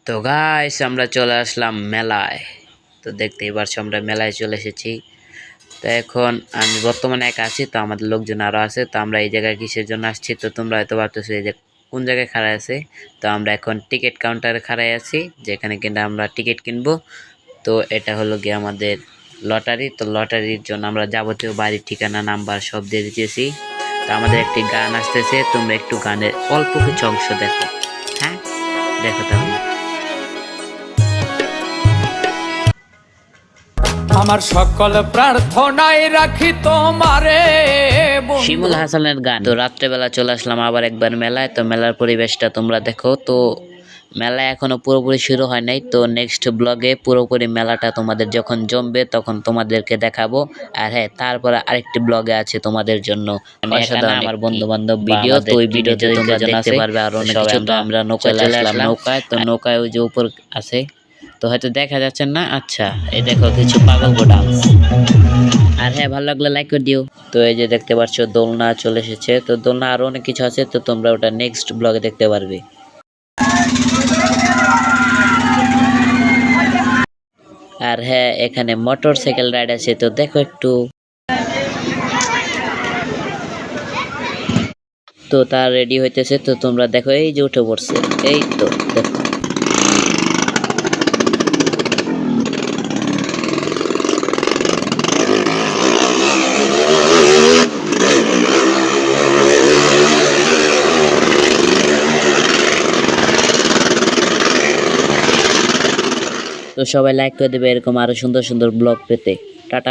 তো গাইস আমরা চলে আসলাম মেলায়। তো দেখতেই পারছো আমরা মেলায় চলে এসেছি। তো এখন আমি বর্তমানে একা আছি, তো আমাদের লোকজন আরো আছে। তো আমরা এই জায়গায় কিসের জন্য আসছি তো তোমরা হয়তো ভাবতেছো এই যে কোন জায়গায় খাড়াই আছে। তো আমরা এখন টিকিট কাউন্টারে খাড়াই আছি, যেখানে কিনা আমরা টিকিট কিনবো। তো এটা হলো গিয়ে আমাদের লটারি। তো লটারির জন্য আমরা যাবতীয় বাড়ির ঠিকানা নাম্বার সব দিয়ে দিতেছি। তো আমাদের একটি গান আসতেছে, তোমরা একটু গানের অল্প কিছু অংশ দেখো। হ্যাঁ, দেখো তাহলে। আমার সকল প্রার্থনায় রাখি তোমারে। শিমুল হাসানের গান। তো রাত্রেবেলা চলে আসলাম আবার একবার মেলায়। তো মেলার পরিবেশটা তোমরা দেখো। তো মেলা এখনো পুরোপুরি শুরু হয় নাই, তো নেক্সট ব্লগে পুরোপুরি মেলাটা তোমাদের যখন জমবে তখন তোমাদেরকে দেখাবো। আর হ্যাঁ, তারপরে আরেকটি ব্লগে আছে তোমাদের জন্য আমার বন্ধু বান্ধব ভিডিও। তো ওই ভিডিওতে তোমরা দেখতে পারবে আর অনেক কিছু। তো আমরা নৌকায় চলে আসলাম নৌকায়। তো নৌকায় ওই যে উপর আছে, তো হয়তো দেখা যাচ্ছে না। আচ্ছা, এই দেখো কিছু পাগল ডান্স। আর হ্যাঁ, ভালো লাগলে লাইক করে দিও। তো এই যে দেখতে পাচ্ছ দোলনা চলে এসেছে। তো দোলনা আরো অনেক কিছু আছে, তো তোমরা ওটা নেক্সট ব্লগে দেখতে পারবে। আর হ্যাঁ, এখানে মোটর সাইকেল রাইড আছে, তো দেখো একটু। তো তার রেডি হইতেছে, তো তোমরা দেখো এই যে উঠে পড়ছে। এই তো দেখো। তো সবাই লাইক করে দেবে এরকম আরো সুন্দর সুন্দর ব্লগ পেতে। টাটা।